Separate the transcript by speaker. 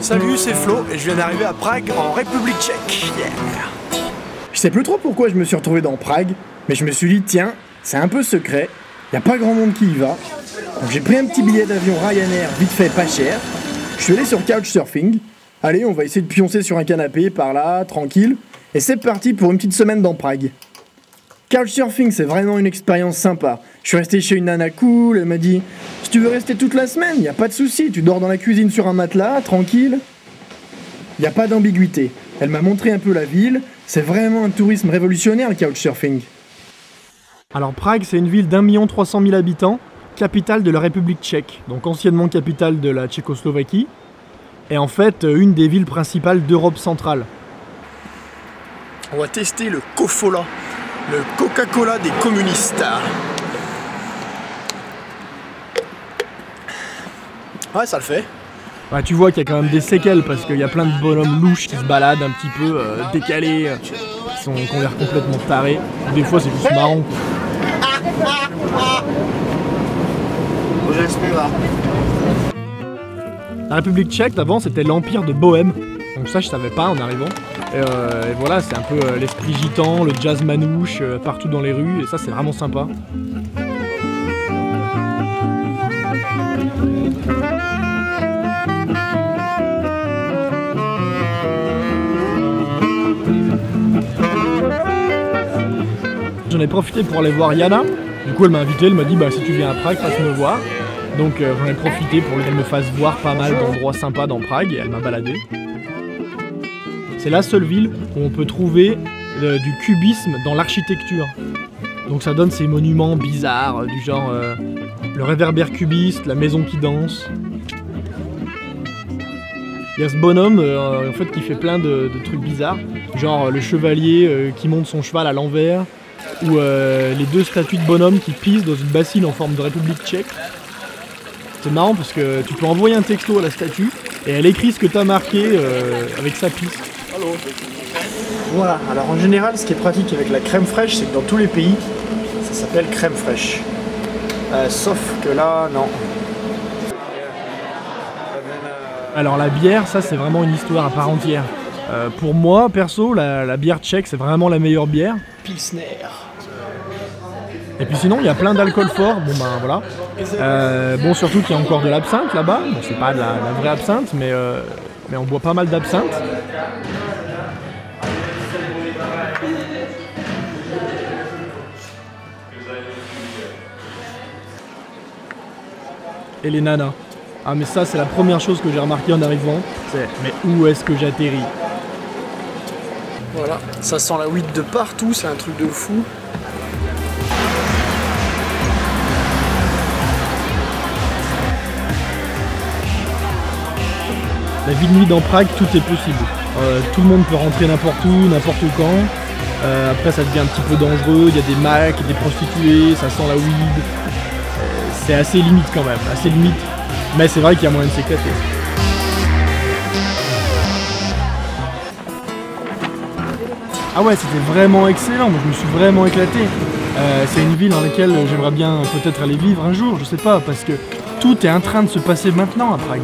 Speaker 1: Salut, c'est Flo et je viens d'arriver à Prague en République tchèque. Yeah.
Speaker 2: Je sais plus trop pourquoi je me suis retrouvé dans Prague, mais je me suis dit tiens, c'est un peu secret, y a pas grand monde qui y va. Donc j'ai pris un petit billet d'avion Ryanair vite fait pas cher. Je suis allé sur Couchsurfing. Allez, on va essayer de pioncer sur un canapé par là, tranquille. Et c'est parti pour une petite semaine dans Prague. Couchsurfing, c'est vraiment une expérience sympa. Je suis resté chez une nana cool, elle m'a dit « Si tu veux rester toute la semaine, y a pas de souci, tu dors dans la cuisine sur un matelas, tranquille. » Y a pas d'ambiguïté. Elle m'a montré un peu la ville, c'est vraiment un tourisme révolutionnaire le Couchsurfing.
Speaker 3: Alors Prague, c'est une ville d'1 300 000 habitants, capitale de la République tchèque, donc anciennement capitale de la Tchécoslovaquie, et en fait une des villes principales d'Europe centrale.
Speaker 1: On va tester le Kofola, le Coca-Cola des communistes. Ouais, ça le fait.
Speaker 3: Ouais, tu vois qu'il y a quand même des séquelles parce qu'il y a plein de bonhommes louches qui se baladent un petit peu décalés, qui ont l'air complètement tarés. Des fois c'est juste marrant. La République tchèque d'avant c'était l'empire de Bohême. Donc ça je savais pas en arrivant. Et voilà, c'est un peu l'esprit gitan, le jazz manouche partout dans les rues et ça c'est vraiment sympa. J'en ai profité pour aller voir Yana. Du coup elle m'a invité, elle m'a dit bah si tu viens à Prague, passe me voir. Donc j'en ai profité pour qu'elle me fasse voir pas mal d'endroits sympas dans Prague et elle m'a baladé. C'est la seule ville où on peut trouver du cubisme dans l'architecture. Donc ça donne ces monuments bizarres du genre le réverbère cubiste, la maison qui danse. Il y a ce bonhomme en fait qui fait plein de trucs bizarres, genre le chevalier qui monte son cheval à l'envers, ou les deux statues de bonhomme qui pissent dans une bassine en forme de République tchèque. C'est marrant parce que tu peux envoyer un texto à la statue et elle écrit ce que tu as marqué avec sa pisse.
Speaker 2: Voilà, alors en général ce qui est pratique avec la crème fraîche, c'est que dans tous les pays, ça s'appelle crème fraîche. Sauf que là, non.
Speaker 3: Alors la bière, ça c'est vraiment une histoire à part entière. Pour moi, perso, la bière tchèque c'est vraiment la meilleure bière.
Speaker 2: Pilsner.
Speaker 3: Et puis sinon, il y a plein d'alcool fort, bon ben voilà. Bon, surtout qu'il y a encore de l'absinthe là-bas. Bon, c'est pas de la vraie absinthe, mais on boit pas mal d'absinthe. Et les nanas. Ah mais ça c'est la première chose que j'ai remarqué en arrivant, c'est mais où est-ce que j'atterris?
Speaker 1: Voilà, ça sent la weed de partout, c'est un truc de fou.
Speaker 3: La vie de nuit dans Prague, tout est possible. Tout le monde peut rentrer n'importe où, n'importe quand. Après ça devient un petit peu dangereux, il y a des macs, des prostituées, ça sent la weed. C'est assez limite quand même, assez limite. Mais c'est vrai qu'il y a moyen de s'éclater. Ah ouais, c'était vraiment excellent, moi je me suis vraiment éclaté. C'est une ville dans laquelle j'aimerais bien peut-être aller vivre un jour, je sais pas, parce que tout est en train de se passer maintenant à Prague.